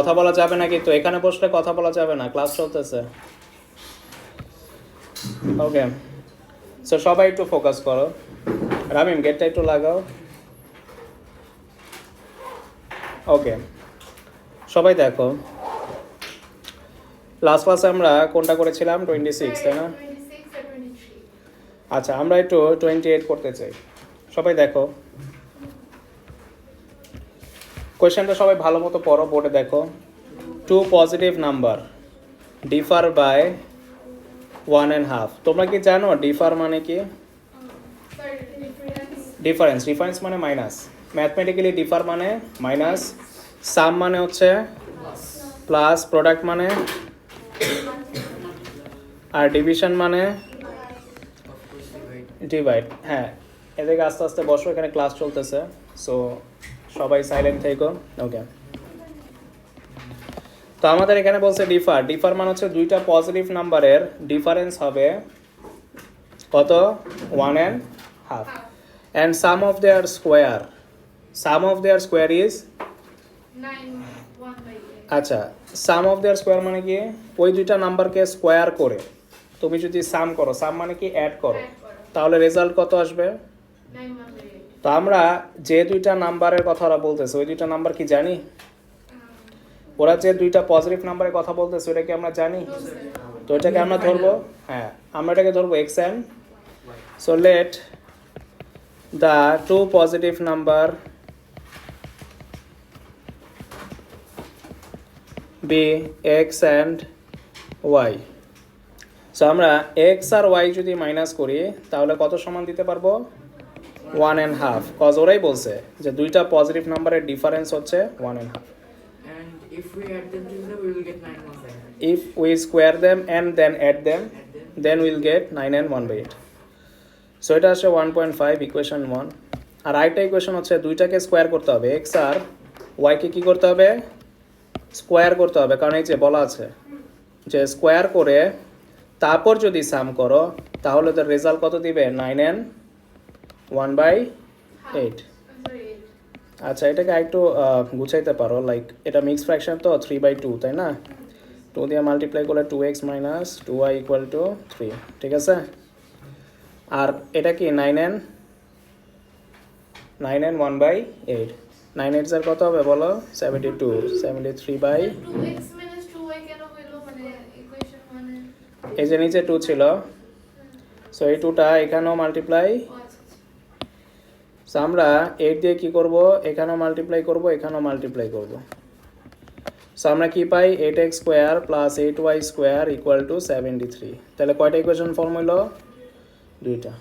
কথা বলা যাবে না, কিন্তু এখানে বসলে কথা বলা যাবে না, ক্লাস চলতেছে। ওকে, সো সবাই একটু ফোকাস করো। রামিম গেটটা একটু লাগাও। ওকে, সবাই দেখো, লাস্ট ক্লাসে আমরা কোনটা করেছিলাম? 26, তাই না? আচ্ছা, আমরা একটু 28 করতে চাই। সবাই দেখো, কোয়েশ্চেনটা সবাই ভালো মতো পড়ো, বোর্ডে দেখো। Two positive number differ by 1.5। তোমরা কি জানো ডিফার মানে কি? ডিফারেন্স, ডিফারেন্স মানে মাইনাস। ম্যাথমেটিক্যালি ডিফার মানে মাইনাস, সাম মানে হচ্ছে প্লাস, প্রোডাক্ট মানে, আর ডিভিশন মানে ডিভাইড। হ্যাঁ, এদিকে আস্তে আস্তে বসো, এখানে ক্লাস চলতেছে, সো সবাই সাইলেন্ট থেকো। ওকে, তো আমাদের এখানে বলছে ডিফার। ডিফার মানে হচ্ছে দুইটা পজিটিভ নাম্বারের ডিফারেন্স হবে কত? 1.5, and sum of their square, sum of their square is 9. আচ্ছা, সাম অফ দেয়ার স্কোয়ার মানে কি? ওই দুইটা নাম্বারকে স্কোয়ার করে তুমি যদি সাম করো, সাম মানে কি অ্যাড করো, তাহলে রেজাল্ট কত আসবে? 9. তো আমরা যে দুইটা নাম্বারের কথা ওরা বলতেছে, ওই দুইটা নাম্বার কি জানি? ওরা যে দুইটা পজিটিভ নাম্বারের কথা বলতেছে, ওটা কি আমরা জানি? তো এটাকে আমরা ধরবো, হ্যাঁ আমরা এটাকে ধরবো x n. So let the two positive number be x and y. So আমরা x আর y যদি মাইনাস করি তাহলে কত সমান দিতে পারবো? 1.5, কজ ওরাই বলছে যে দুইটা পজিটিভ নাম্বারের ডিফারেন্স হচ্ছে 1.5। And if we add them together, we will get 9/1. If we square them and then add them, then we'll get 9 and 1/8. So এটা আসছে 1.5, ইকুয়েশন 1। আর আরেকটা ইকুয়েশন হচ্ছে দুইটাকে স্কোয়ার করতে হবে, এক্স আর ওয়াইকে কী করতে হবে? স্কোয়ার করতে হবে, কারণ এই যে বলা আছে যে স্কোয়ার করে তারপর যদি সাম করো তাহলে তো রেজাল্ট কত দিবে? 9 and 1/8। আচ্ছা, এটাকে একটু গুছাইতে পারো, লাইক এটা মিক্স ফ্র্যাকশন তো 3/2, তাই না? 2 দিয়ে মাল্টিপ্লাই করলে 2x minus 2y equal to 3, ঠিক আছে? আর এটা কি 9 and 1/8। 9 8 এর কত হবে বলো? 72, 73/, এই যে নিচে 2 ছিল, সো এই 2টা এখানেও মাল্টিপ্লাই। সো আমরা 8 দিয়ে কি করব? এখানেও মাল্টিপ্লাই করব, এখানেও মাল্টিপ্লাই করব। সো আমরা কি পাই? 8x square plus 8y square equal to 73। তাহলে কয়টা ইকুয়েশন ফর্ম হইল? দুইটা।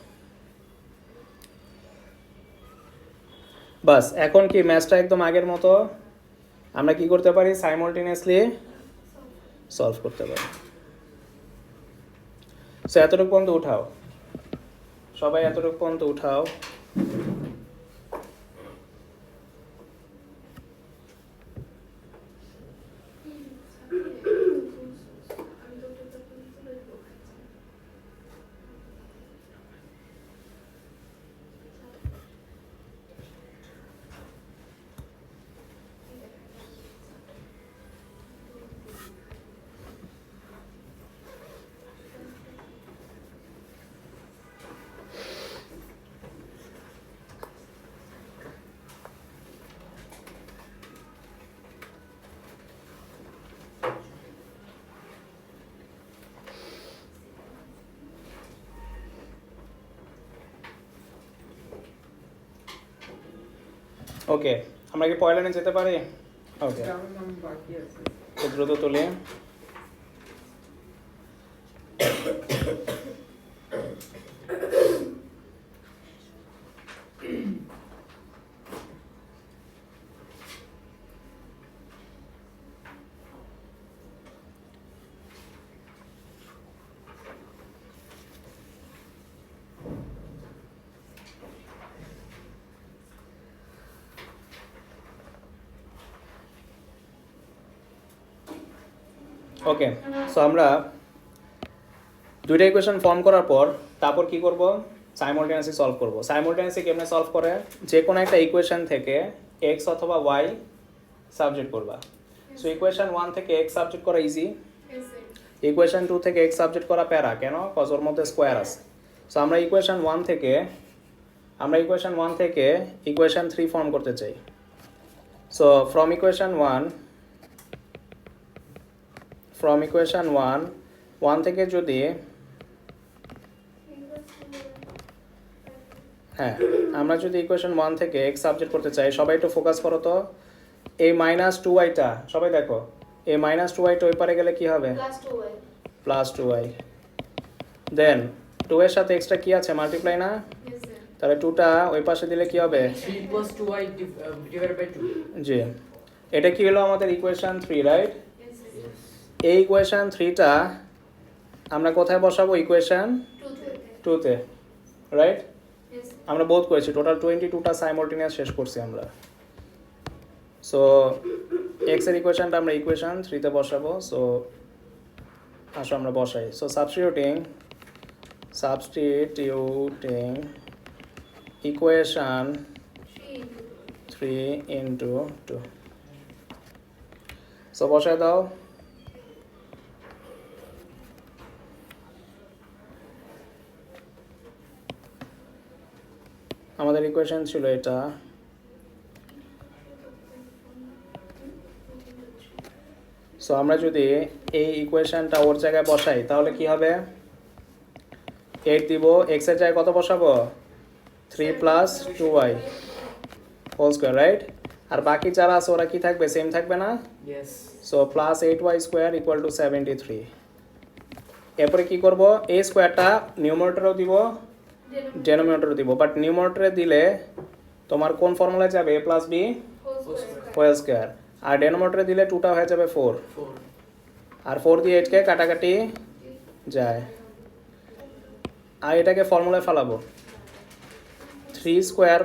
বাস, এখন কি ম্যাথটা একদম আগের মতো আমরা কি করতে পারি? সাইমultaneously সলভ করতে পারি। সো এতটুকু পর্যন্ত উঠাও, সবাই এতটুকু পর্যন্ত উঠাও। ওকে, আমরা কি পয়লা লাইনে যেতে পারি? ওকে, দ্রুত তুলে। ওকে, সো আমরা দুইটা ইকুয়েশন ফর্ম করার পর তারপর কি করব? সাইমultaneously সলভ করব। সাইমultaneously কেমনে সলভ করে? যে কোনো একটা ইকুয়েশন থেকে এক্স অথবা ওয়াই সাবজেক্ট করবা। সো ইকুয়েশন 1 থেকে x সাবজেক্ট করা ইজি, Yes, sir. ইকুয়েশন 2 থেকে x সাবজেক্ট করা প্যারা, কেন? কজ ওর মধ্যে স্কোয়ার আছে। সো আমরা ইকুয়েশন 1 থেকে ইকুয়েশন 3 ফর্ম করতে চাই। সো ফ্রম ইকুয়েশন 1 থেকে যদি হ্যাঁ আমরা যদি ইকুয়েশন 1 থেকে x সাবজেক্ট করতে চাই, সবাই একটু ফোকাস করো তো। এই মাইনাস 2y-টা সবাই দেখো, এই মাইনাস 2y-টা ওই পারে গেলে কি হবে? Plus 2y. Plus 2y। দেন 2 এর সাথে এক্সট্রা কি আছে? মাল্টিপ্লাই না? Yes, sir. তাহলে 2টা ওই পাশে দিলে কি হবে? 3 plus 2y divided by 2. জি, এটা কি হলো আমাদের ইকুয়েশন 3, রাইট? Yes, sir. এই ইকুয়েশন 3টা আমরা কোথায় বসাবো? ইকুয়েশন 2-তে, রাইট? Yes. আমরা বোধ করেছি টোটাল 22টা সাইমultaneous শেষ করছি আমরা। সো x এর ইকুয়েশনটা আমরা ইকুয়েশন 3-তে বসাবো। সো আসো আমরা বসাই। So substituting equation 3 into 2। So বসাই দাও। আমাদের ইকুয়েশন ছিল এটা। সো আমরা যদি এই ইকুয়েশনটা ওর জায়গায় বসাই তাহলে কি হবে? 8 দিব, x এর জায়গায় কত বসাবো? 3 plus 2y whole square, right? আর বাকি যারা আছে ওরা কি থাকবে? সেম থাকবে না? Yes. So plus 8y square equal to 73। এরপরে কি করব? এই স্কোয়ারটা নিউমারেটরেও দিব, ডেনোমিনেটরে দিব, বাট নিউমারেটরে দিলে তোমার কোন ফর্মুলায় যাবে? a plus B Whole square. Whole square. আর ডেনোমিনেটরে দিলে 2টা হয়ে যাবে 4, 4. আর 4 দিয়ে 8কে কাটাকাটি যায়। আর এটাকে ফর্মুলায় ফেলাবো। 3 স্কোয়ার,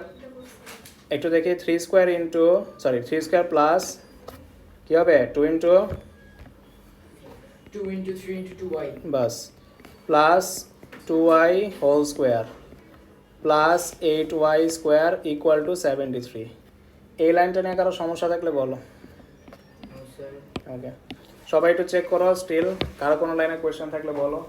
একটু দেখি, 3 স্কোয়ার ইন্টু 3 স্কোয়ার প্লাস কি হবে? 2 ইন্টু 2 into 3 into 2y. বাস plus 2y whole square plus 8y square equal to 73। এই লাইনটা নিয়ে কারো সমস্যা থাকলে বলো। No, sir. ওকে, সবাই একটু চেক করো স্টিল, কারো কোনো লাইনে কোয়েশ্চেন থাকলে বলো।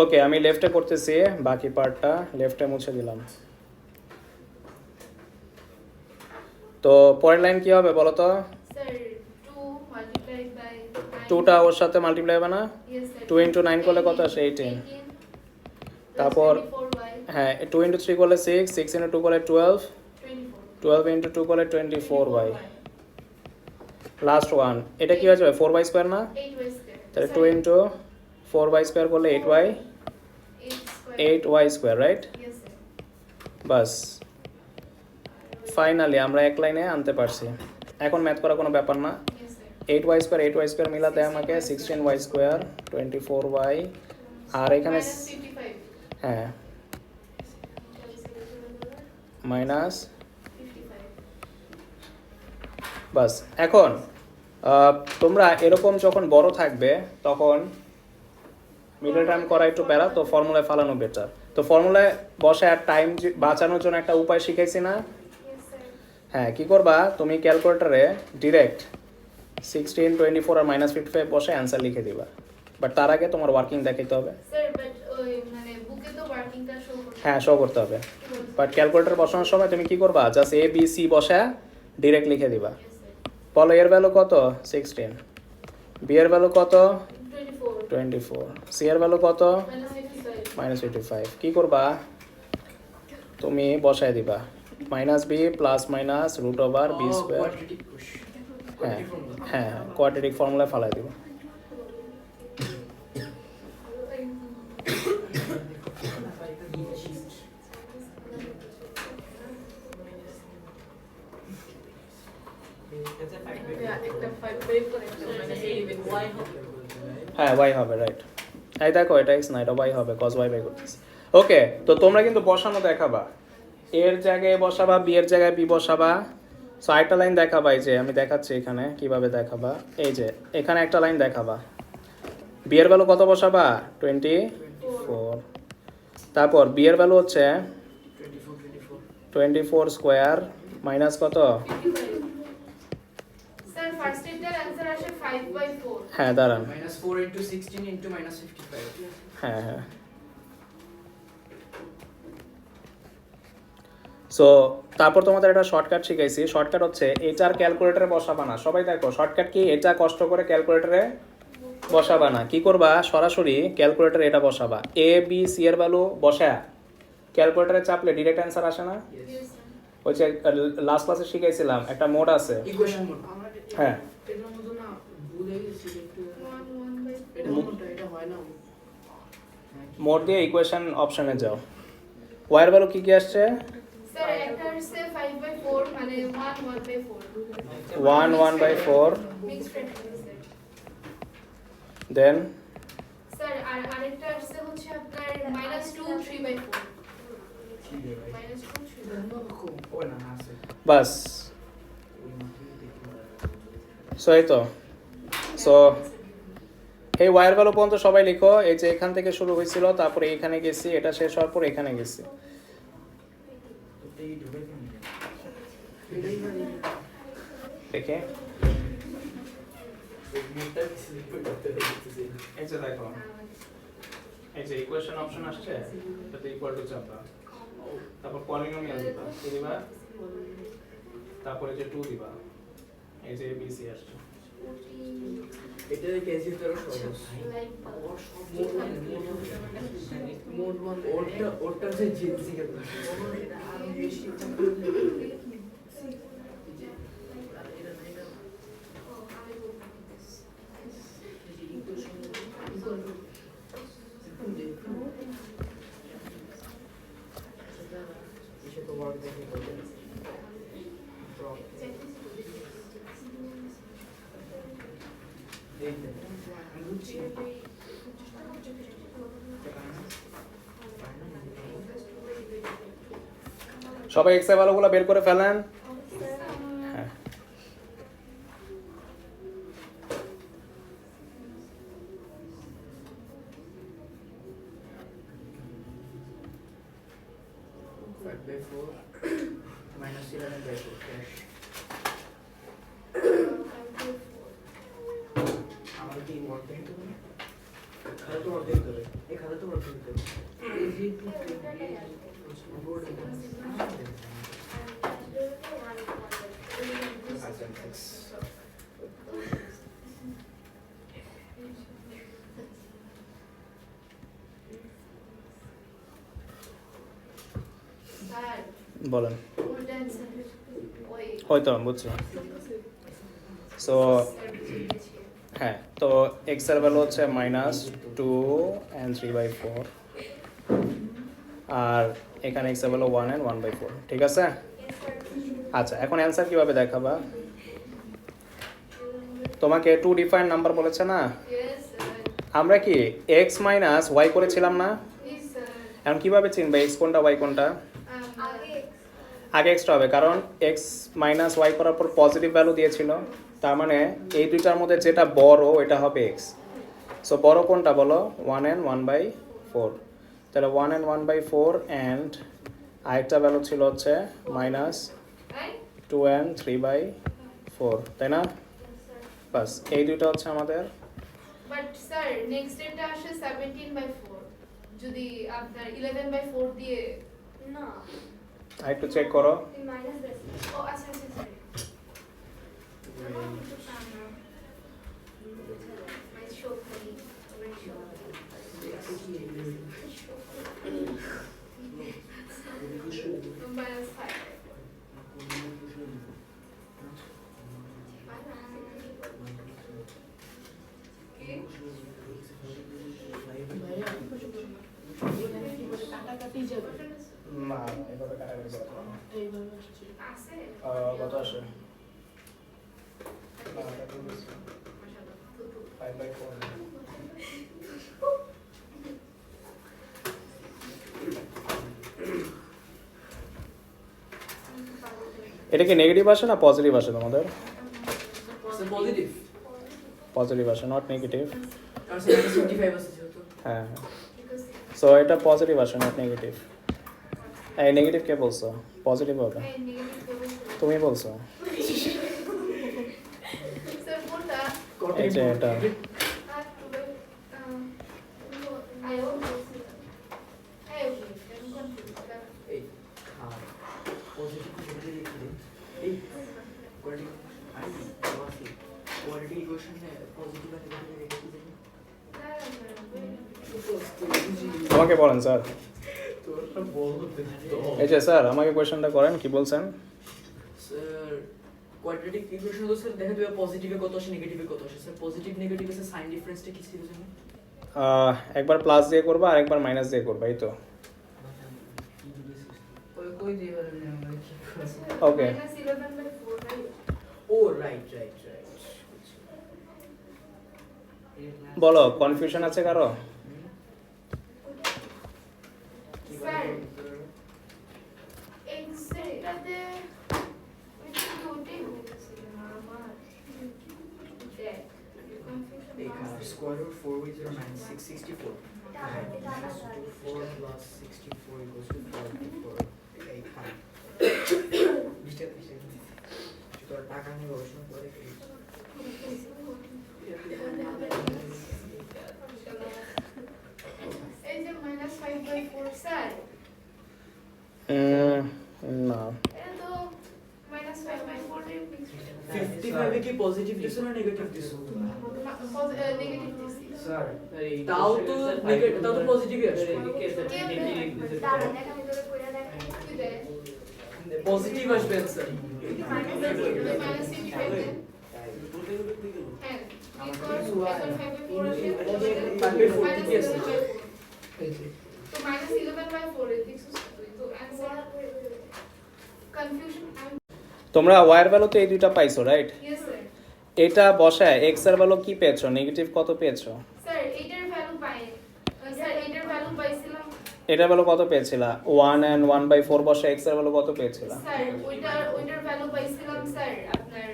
ওকে, আমি লেফটে করতেছি, বাকি পার্টটা লেফটে মুছে দিলাম। তো পরের লাইন কি হবে বলো তো? Sir, 2 multiplied by 9. 2টা ওর সাথে মাল্টিপ্লাই হবে না? Yes, sir. 2 into 9 করলে কত আসে? 18। 18 plus তারপর 24y. হ্যাঁ, 2 into 3 করলে 6, 6 into 2 করলে 12, 24. 12 into 2 করলে 24y। লাস্ট ওয়ান, এটা কি হয়ে যাবে? 4y স্কোয়ার না? 8y square. তাহলে Sir, 2 into 4y স্কোয়ার করলে 8y 8 square. Square, right? Yes, sir. বাস ফাইনালি আমরা এক লাইনে আনতে পারছি। এখন ম্যাথ করা কোনো ব্যাপার না। Yes, sir. 8y স্কোয়ার মিলা দেয় আমাকে 16y স্কোয়ার, 24y, আর এখানে Minus 55. হ্যাঁ মাইনাস 55. বাস। এখন তোমরা এরকম যখন বড় থাকবে তখন মিডল টার্ম করা একটু প্যারা, তো ফর্মুলায় ফালানো বেটার। তো ফর্মুলায় বসে আর টাইম বাঁচানোর জন্য একটা উপায় শিখাইছি না? Yes, sir. হ্যাঁ, কি করবা তুমি? ক্যালকুলেটরে ডিরেক্ট 16, 24 আর -55 বসে অ্যান্সার লিখে দিবা, বাট তার আগে তোমার ওয়ার্কিং দেখাইতে হবে। Sir, but ওই মানে বুকে তো ওয়ার্কিংটা শো করতে হ্যাঁ, শো করতে হবে, বাট ক্যালকুলেটর বসানোর সময় তুমি কি করবা? জাস্ট A B C বসা ডিরেক্ট লিখে দিবা। Yes, sir. বলো এর ভ্যালু কত? 16। বি এর ভ্যালু কত? 24. 24। সি এর ভ্যালু কত? Minus 55. -55। কি করবা? তুমি বসায় দিবা minus b plus minus root over b square. Quadratic push. হ্যাঁ হ্যাঁ হ্যাঁ কোয়াড্রেটিক ফর্মুলায় ফালাই দিব। একটা 5 বের করে একটা minus 11 y হবে। হ্যাঁ y হবে, রাইট। এই দেখো এটা x না, এটা y হবে, cos y বাই করতেছি। ওকে, তো তোমরা কিন্তু বসানো দেখাবা, এর জায়গায় বসাবা, বি এর জায়গায় বি বসাবা। সো আরেকটা লাইন দেখাবা, এই যে আমি দেখাচ্ছি এখানে কিভাবে দেখাবা। এই যে এখানে একটা লাইন দেখাবা, বি এর ভ্যালু কত বসাবা 24, তারপর বি এর ভ্যালু হচ্ছে 24 স্কোয়ার মাইনাস কত, স্যার ফার্স্ট এটার आंसर আসে 5/4 হ্যাঁ দাঁড়ান, -4 into 16 into -55 হ্যাঁ হ্যাঁ। সো তারপর তোমাদের একটা শর্টকাট শিখাইছি, শর্টকাট হচ্ছে এটার ক্যালকুলেটরে বসাবা না। সবাই দেখো শর্টকাট কি, এটা কষ্ট করে ক্যালকুলেটরে বসাবা না, কি করবা সরাসরি ক্যালকুলেটরে এটা বসাবা, এ বি সি এর ভ্যালু বসা ক্যালকুলেটরে চাপলে ডিরেক্ট অ্যান্সার আসে না। ওই যে লাস্ট ক্লাসে শিখাইছিলাম একটা মোড আছে, ইকুয়েশন মোড। হ্যাঁ এটার মধ্যে না ভুলে গেছি একটু, 1/4 এটা মোডটা এটা হয় না। মোড দিয়ে ইকুয়েশন অপশনে যাও, ওয়ার ভ্যালু কি কি আসছে, স্যার একটা আসছে 5/4 মানে 1/4 1/4, মিক্স ফ্র্যাকশন স্যার। দেন স্যার আর আরেকটা আসছে হচ্ছে আপনার -2 3/4 -2 3/4 ও না আছে। বাস। সো এই তো, সো এই ওয়ার ভ্যালু পর্যন্ত সবাই লিখো। এই যে এখান থেকে শুরু হয়েছিল, তারপরে এখানে গেছি, এটা শেষ হওয়ার পর এখানে গেছি। দেখে এই যে দেখো, এই যে ইকুয়েশন অপশন আসছে, এটাতে ইকুয়াল টু চাপা, তারপর পলিনোমিয়াল দিবা, কি দিবা, তারপরে যে 2 দিবা, এই যে এবিসি আসছে। এটা কেজি তোর সহজ। মোড ওয়ান ওটা যে জিতছি কে তো ওয়ার্ক দেখে করতে সবাই এক্স এর ভ্যালুগুলো বের করে ফেলেন। হ্যাঁ, 5/4 -11/4 cash আমাদের কি ওয়ার্ক দেখে তো খালি তো ওয়ার্ক দেখতে হবে, এই খালি তো ওয়ার্ক দেখতে হবে। স্যার বলেন। ওটা आंसर ওই হয়তো আমি বুঝছি। সো হ্যাঁ, তো এক্স এর ভ্যালু হচ্ছে -2 and 3/4, আর এখানে এক্স এর ভ্যালু 1 and 1/4, ঠিক আছে। আচ্ছা, এখন অ্যান্সার কিভাবে দেখাবা, তোমাকে 2 ডিফাইন নাম্বার বলেছে না, ইয়েস স্যার আমরা কি এক্স মাইনাস ওয়াই করেছিলাম না, প্লিজ স্যার এখন কিভাবে চিনবে এক্স কোনটা ওয়াই কোনটা, আগে আগে এক্সটা হবে, কারণ এক্স মাইনাস ওয়াই করার পর পজিটিভ ভ্যালু দিয়েছিল, তার মানে এই দুইটার মধ্যে যেটা বড় এটা হবে এক্স। সো বড় কোনটা বলো, 1 and 1/4, তাহলে 1 and 1/4 অ্যান্ড আরেকটা ভ্যালু ছিল হচ্ছে -2 and 3/4, তাই না। বাস, এই দুইটা হচ্ছে আমাদের। বাট স্যার নেক্সট এটা আসে 17/4 যদি আপনার 11/4 দিয়ে না আরেকটু চেক করো। মাইনাস ও আচ্ছা আচ্ছা সরি -5 কি কাটাকাটি যাবে না এভাবে কাটাকাটি করা যাবে না। এইভাবে আসছে আছে কত আসে না এটা তো মাশাআল্লাহ 5/4 এটা কি নেগেটিভ আসে না পজিটিভ আসে তোমাদের সো পজিটিভ পজিটিভ আসে নট নেগেটিভ আর সো -25 আছে যেহেতু হ্যাঁ সো এটা পজিটিভ আসে নট নেগেটিভ এই নেগেটিভ কে বলছো পজিটিভ হবে এই নেগেটিভ কেবল তুমি বলছো স্যার কোনটা এই যে এটা আর টুডে আই ওন্ট এই ওকে আমি কনফিউজ এই পজিটিভ নেগেটিভ লিখে দিন এই কোয়ালিটি আই ওয়াসি কোয়ালিটি ইকুয়েশনে পজিটিভ আর নেগেটিভ লিখে দিন আমাকে বলেন স্যার তোরটা বলতে তো এই যে স্যার আমাকে কোয়েশ্চেনটা করেন কি বলছেন স্যার কোয়াড্রেটিক ইকুয়েশন তো স্যার দেখা যাবে পজিটিভে কত আসে নেগেটিভে কত আসে স্যার পজিটিভ নেগেটিভে স্যার সাইন ডিফারেন্সটা কি ছিল জানেন একবার প্লাস দিয়ে করবা আর একবার মাইনাস দিয়ে করবা এই তো কই দিয়ে পারবেন আমরা কি Okay. -11/4 রাইট ও রাইট রাইট রাইট বলো কনফিউশন আছে কারো স্যার এক্সেটাতে ওইটাই হচ্ছে না আমার দেখ confusion square root 4 with 0 9 6 64 4 plus 64 equals to 44 8 তো টাকা নিয়ে গবেষণা করে এই যে -5/4 স্যার না এটা তো -5/4 এর 55 এ কি পজিটিভ দিছো না নেগেটিভ দিছো নেগেটিভ দিছি স্যার তাও তো নেগেটিভ তাও তো পজিটিভই আসবে কি দেয় পজিটিভ আসবে স্যার -55 দেয় হ্যাঁ -5/4 আসে তো -11/4 এর দেখছিস তো आंसर কনফিউশন তোমরা ওয়ার ভ্যালু তো এই দুইটা পাইছো রাইট ইয়েস স্যার এটা বসায় এক্স এর ভ্যালু কি পেয়েছো নেগেটিভ কত পেয়েছো স্যার এইটার ভ্যালু পাই স্যার এইটার ভ্যালু পাইছিলাম এটার ভ্যালু কত পেয়েছিলা 1 and 1/4 বসে এক্স এর ভ্যালু কত পেয়েছিলা স্যার ওইটার ভ্যালু পাইছিলাম স্যার আপনার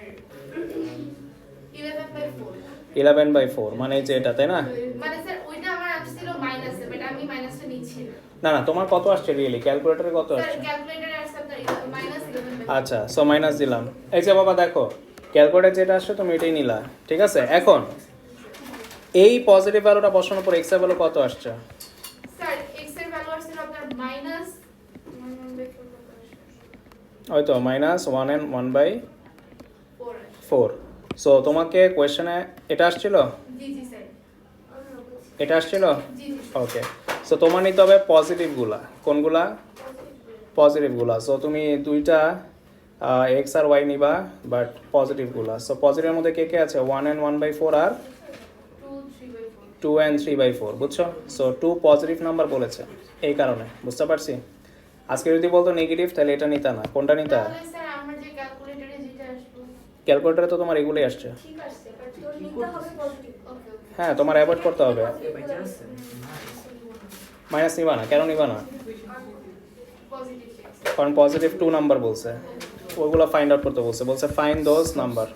11/4 11/4 মানে এই যে এটা তাই না মানে স্যার ওইটা আমার আসছিল মাইনাসে বাট আমি মাইনাসটা নিচ্ছি না না না তোমার কত আসছে রিয়েলি ক্যালকুলেটরে কত স্যার আসছে ক্যালকুলেটরে আসছে আপনার -11/4 আচ্ছা সো মাইনাস দিলাম এই যে বাবা দেখো ক্যালকুলেটর যেটা আসছে তুমি এটাই নিলা ঠিক আছে এখন এই পজিটিভ ভ্যালুটা বসানোর পর এক্স এর ভ্যালু কত আসছে স্যার x এর ভ্যালু আসছিল আপনার -1/4 ওই তো -1 and 1/4 সো তোমাকে কোয়েশ্চেনে এটা আসছিল জি জি স্যার এটা আসছিল জি জি ওকে সো তোমার নিতে হবে পজিটিভগুলা কোনগুলা পজিটিভগুলা সো তুমি দুইটা এক্স আর ওয়াই নিবা বাট পজিটিভগুলা সো পজিটিভের মধ্যে কে কে আছে 1 and 1/4 আর 2 3/4 2 and 3/4 বুঝছো সো 2 পজিটিভ নাম্বার বলেছে এই কারণে বুঝতে পারছি আজকে যদি বলতো নেগেটিভ তাহলে এটা নিতা না কোনটা নিতা তাহলে স্যার আমার যে ক্যালকুলেটরে যেটা আসলো ক্যালকুলেটরে তো তোমার এগুলোই আসছে ঠিক আছে বাট তোর নিতে হবে পজিটিভ ওকে ওকে হ্যাঁ তোমার অ্যাভয়েড করতে হবে মাইনাস নিবা না কেন নিবা না পজিটিভ কারণ পজিটিভ 2 নাম্বার বলছে ওইগুলো ফাইন্ড আউট করতে বলছে বলছে ফাইন্ড দোজ নাম্বার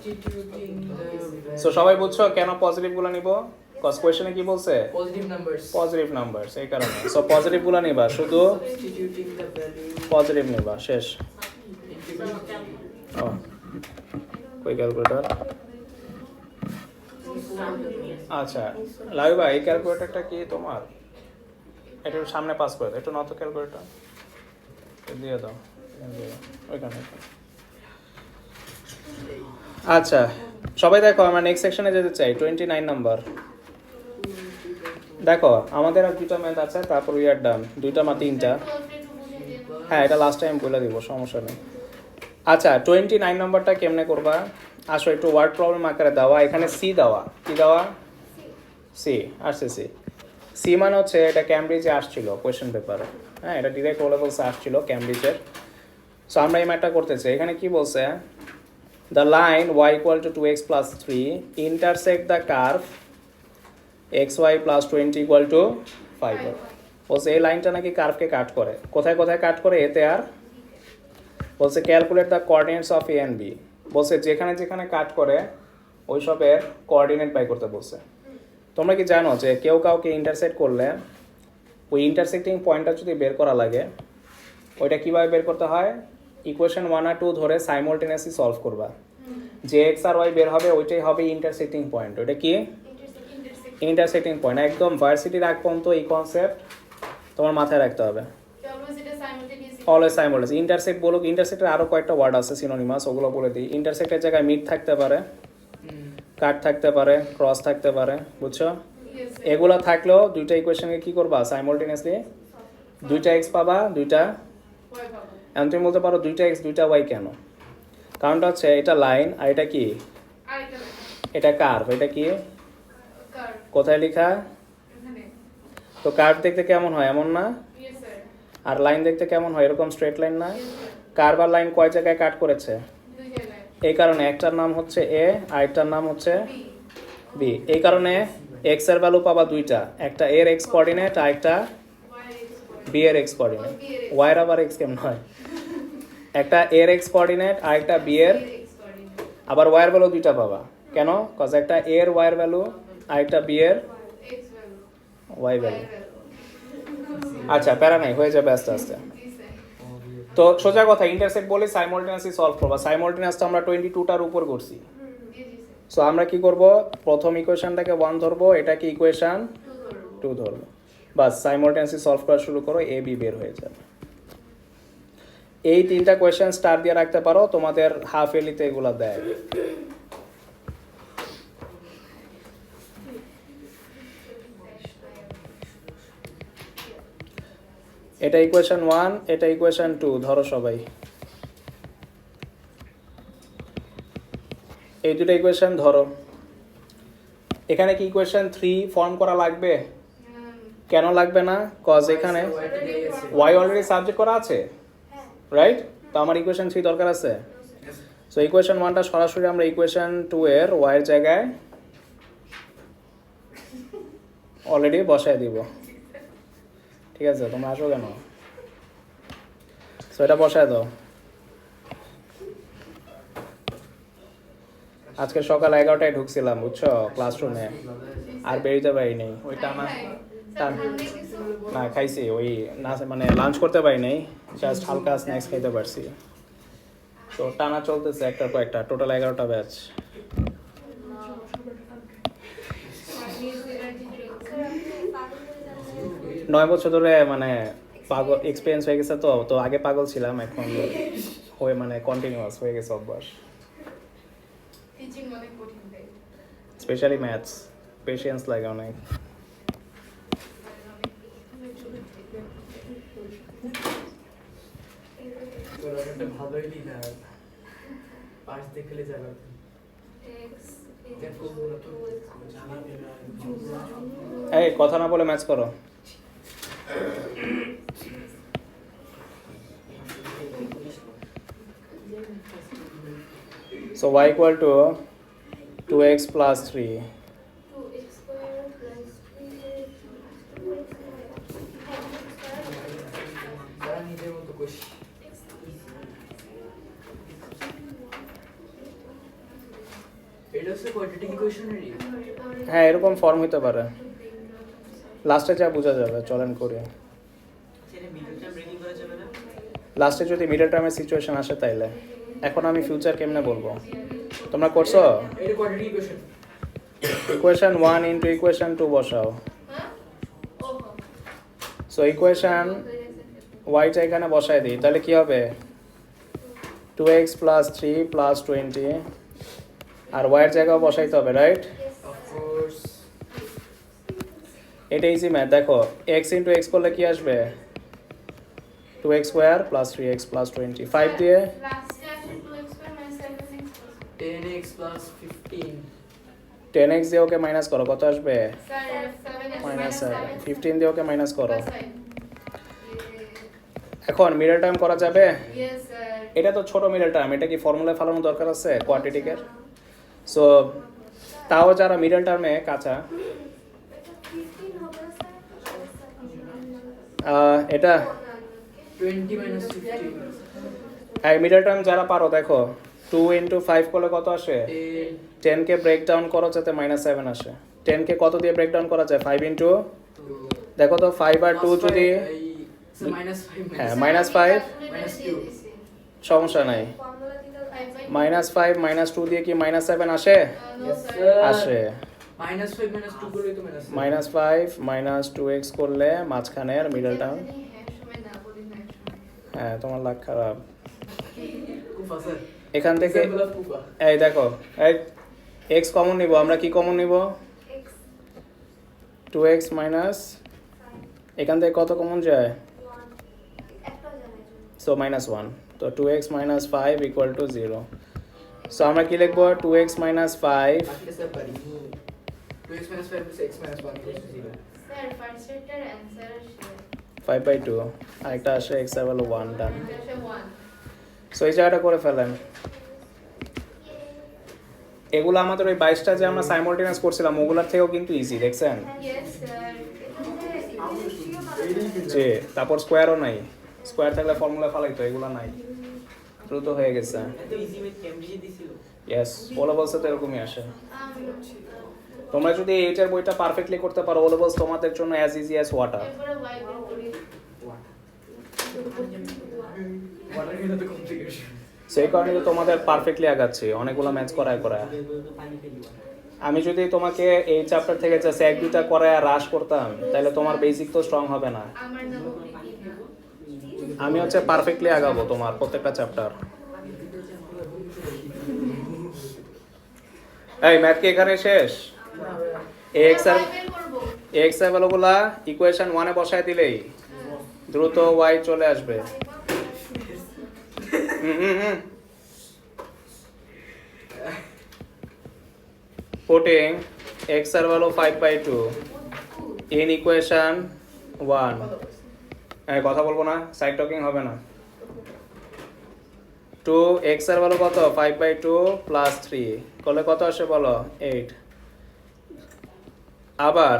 সো সবাই বুঝছো কেন পজিটিভগুলো নিব কজ কোয়েশ্চেনে কি বলছে পজিটিভ নাম্বারস পজিটিভ নাম্বারস এই কারণে সো পজিটিভগুলো নিবা শুধু সাবস্টিটিউটিং দ্য ভ্যালু পজিটিভ নিবা শেষ ও কই ক্যালকুলেটর আচ্ছা লাইবা এই ক্যালকুলেটরটা কি তোমার একটু সামনে পাস করে দাও একটু নত ক্যালকুলেটর দিয়ে দাও ওইখানে আচ্ছা সবাই দেখো আমরা নেক্সট সেকশনে যেতে চাই 29 নাম্বার দেখো আমাদের আর দুটো ম্যাথ আছে তারপর উই আর ডান দুইটা মা তিনটা হ্যাঁ এটা লাস্ট টাইম বলে দিব সমস্যা নেই আচ্ছা 29 নাম্বারটা কেমনে করবা আসো একটু ওয়ার্ড প্রবলেম আকারে দেওয়া এখানে সি দেওয়া কি দেওয়া সি আসছে সি সি মানে হচ্ছে এটা ক্যামব্রিজে আসছিল কোয়েশ্চেন পেপারে, হ্যাঁ এটা ডিরেক্ট ও লেভেলসে আসছিল ক্যামব্রিজের। সো আমরা এই ম্যাটটা করতেছি, এখানে কি বলছে, the line y equal to 2x plus 3 intersect the curve xy plus 20 equal to 5। বলছে এই লাইনটা নাকি কার্ভকে কাট করে, কোথায় কোথায় কাট করে, এতে আর বলছে calculate the coordinates of A and B, বলছে যেখানে যেখানে কাট করে ওই সবের কোঅর্ডিনেট বাই করতে বলছে। তোমরা কি জানো যে কেউ কাউকে ইন্টারসেক্ট করলে ওই ইন্টারসেক্টিং পয়েন্টটা যদি বের করা লাগে ওইটা কীভাবে বের করতে হয়, ইকুয়েশন 1 আর 2 ধরে সাইমultaneously সলভ করবা, যে এক্স আর ওয়াই বের হবে ওইটাই হবে ইন্টারসেক্টিং পয়েন্ট। ওইটা কি ইন্টারসেক্টিং পয়েন্ট, একদম ভার্সিটির আগ পর্যন্ত এই কনসেপ্ট তোমার মাথায় রাখতে হবে। অলওয়েজ সাইমultaneous ইন্টারসেক্ট বলুক, ইন্টারসেক্টের আরও কয়েকটা ওয়ার্ড আছে সিনোনিমাস, ওগুলো বলে দিই। ইন্টারসেক্টের জায়গায় মিড থাকতে পারে, কাট থাকতে পারে, ক্রস থাকতে পারে, বুঝছো? এগুলো থাকলেও দুইটা ইকুয়েশনকে কি করবা সাইমultaneously, দুইটা এক্স পাবা, দুইটা এখন তুমি বলতে পারো দুইটা এক্স দুইটা ওয়াই কেন, কারণটা হচ্ছে এটা লাইন আর এটা কি, এটা কার্ভ, এটা কি কোথায় লেখা, তো কার্ভ দেখতে কেমন হয় এমন না, আর লাইন দেখতে কেমন হয় এরকম স্ট্রেট লাইন না। কার্ভ আর লাইন কয় জায়গায় কাট করেছে, এই কারণে একটার নাম হচ্ছে এ আর একটার নাম হচ্ছে বি। এই কারণে এক্স এর ভ্যালু পাবা দুইটা, একটা এর এক্স কোঅর্ডিনেট আর একটা বি এর এক্স কোঅর্ডিনেট। ওয়াই এর আবার এক্স কেমন হয়, একটা এর এক্স কোঅর্ডিনেট আর একটা বি এর, আবার ওয়াই এর ভ্যালু দুইটা পাবা কেন, কজ একটা এর ওয়াই এর ভ্যালু আর একটা বি এর ওয়াই ভ্যালু। আচ্ছা প্যারা নাই, হয়ে যাবে আস্তে আস্তে। তো সোজা কথা, ইন্টারসেক্ট বলে সাইমultaneously সলভ করবা, সাইমultaneous তো আমরা 22টার উপর করছি। সো আমরা কি করব, প্রথম ইকুয়েশনটাকে 1 ধরবো, এটাকে ইকুয়েশন 2 ধরবো, বাস সাইমultaneously সলভ করা শুরু করো, এ বি বের হয়ে যাবে। এই তিনটা কোয়েশ্চেন স্টার দিয়ে রাখতে পারো, তোমাদের হাফ ইয়ারলিতে এগুলা দেয়। এটা ইকুয়েশন 1, এটা ইকুয়েশন 2 ধরো সবাই। এই দুটো ইকুয়েশন ধরো, এখানে কি ইকুয়েশন 3 ফর্ম করা লাগবে, কেন লাগবে না, কজ এখানে y অলরেডি সাবজেক্ট করা আছে, রাইট? তো আমার ইকুয়েশন 3 দরকার আছে। সো ইকুয়েশন 1টা সরাসরি আমরা ইকুয়েশন 2 এর y এর জায়গায় অলরেডি বসায় দিব, ঠিক আছে? তোমরা আসো কেন, সো এটা বসায় দাও। আজকে সকাল 11টায় ঢুকছিলাম, বুঝছো, ক্লাসরুমে, আর বেরোতে পারি নাই, ওই টানা না খাইছি, ওই না মানে লাঞ্চ করতে পারি নাই, জাস্ট হালকা স্ন্যাক্স খাইতে পারছি। তো টানা চলতেছে একটার পর একটা, টোটাল 11টা ব্যাচ। নয় বছর ধরে মানে পাগল এক্সপিরিয়েন্স হয়ে গেছে, তো আগে পাগল ছিলাম, এখন হয়ে মানে কন্টিনিউয়াস হয়ে গেছে অভ্যাস, স্পেশালি ম্যাথস, পেশেন্স লাগে অনেক। ভালোই লিখা, পাঁচ দেখলে যাবে। এই কথা না বলে ম্যাথস করো। So y equal to 2x plus 3. তারা নিজের মতো করছে। এটা হচ্ছে কোয়াড্রেটিক ইকুয়েশনেরই। হ্যাঁ এরকম ফর্ম হতে পারে, লাস্টে যা বোঝা যাবে, চলেন করি। লাস্টে যদি মিডল টার্মের সিচুয়েশন আসে তাইলে, এখন আমি ফিউচার কেমনে বলবো, তোমরা করছো? এটা quadratic equation, equation 1 into equation 2 বসাও। সো ইকুয়েশন ওয়াইটা এখানে বসাই দিই, তাহলে কি হবে, 2x plus 3 plus 20, আর y এর জায়গাও বসাইতে হবে, রাইট? Of course. এটা ইজি ম্যাথ, দেখো x ইনটু x করলে কি আসবে, 2x square plus 3x plus 20, 5 দিয়ে 10x plus 15 10x দিয়ে ওকে মাইনাস করো, কত আসবে? Sir 7 minus 7। 15 দিয়ে ওকে মাইনাস করো। প্লাস 5 এখন মিডল টার্ম করা যাবে? ইয়েস স্যার এটা তো ছোট মিডল টার্ম, এটা কি ফর্মুলায় ফেলানো দরকার আছে কোয়াড্রেটিকের? সো তাও যারা মিডল টার্মে কাঁচা, এটা 20 minus 50 এই মিডল টার্ম যারা পারো দেখো 2 into 5 করলে কত আসে? 10 কে ব্রেক ডাউন করো যাতে -7 আসে। 10 কে কত দিয়ে ব্রেক ডাউন করা যায়? 5 into দেখো তো 5 আর 2 যদি হ্যাঁ -5 minus 2 সমস্যা নাই। -5 -2 দিয়ে কি -7 আসে? আসে। -5 -2 করলেই তো -5 -2x করলে মাঝখানের মিডল টার্ম। হ্যাঁ তোমার লাগ খারাপ। কুফা স্যার এখান থেকে এক্সাম্পল অফ কুফা এই দেখো এই x কমন নিব, আমরা কি কমন নিব? 2x মাইনাস এখান থেকে কত কমন যায়? সো -1, তো 2x - 5 = 0। সো আমরা কি লিখব? 2x - 5 বাকিটা স্যার পারি 2x - 5 + x - 1 = 0 স্যার ফার্স্ট সেটের অ্যানসার আসে 5/2 আরেকটা আসে x এর ভ্যালু 1 ডান। আসে 1 সো এই জায়গাটা করে ফেলেন। এগুলো আমাদের ওই 22টা যে আমরা সাইমultaneous করছিলাম ওগুলার থেকেও কিন্তু ইজি, দেখছেন? ইয়েস স্যার যে তারপর স্কোয়ারও নাই, স্কোয়ার থাকলে ফর্মুলা ফালাইতো, এগুলো নাই, দ্রুত হয়ে গেছে। এত ইজি ম্যাথ কেমব্রিজে দিছিল ইয়েস, ও লেভেলসে তো এরকমই আসে। তোমরা যদি এইটার বইটা পারফেক্টলি করতে পারো, ও লেভেলস তোমাদের জন্য অ্যাজ ইজি অ্যাজ ওয়াটার। এরপরে ওয়াই বের করি ওয়াটার কিন্তু তো কমপ্লিকেশন সেই কারণে তো তোমাদের পারফেক্টলি আগাচ্ছে অনেকগুলো ম্যাচ করায়। আমি যদি তোমাকে এই চ্যাপ্টার থেকে জাস্ট এক দুইটা করায় রাশ করতাম তাহলে তোমার বেসিক তো স্ট্রং হবে না। আমার নাম আমি হচ্ছে পারফেক্টলি আগাবো তোমার প্রত্যেকটা চ্যাপ্টার। এই ম্যাথ কি এখানে শেষ? এক্স আর বের করব এক্স এর ভ্যালুগুলা ইকুয়েশন 1 এ বসায় দিলেই দ্রুত y চলে আসবে। Putting x এর ভ্যালু 5/2 in equation 1, কথা বলবো না, সাইড টকিং হবে না। 2x এর ভ্যালু কত? 5/2 প্লাস 3 করলে কত আসে বলো? 8। আবার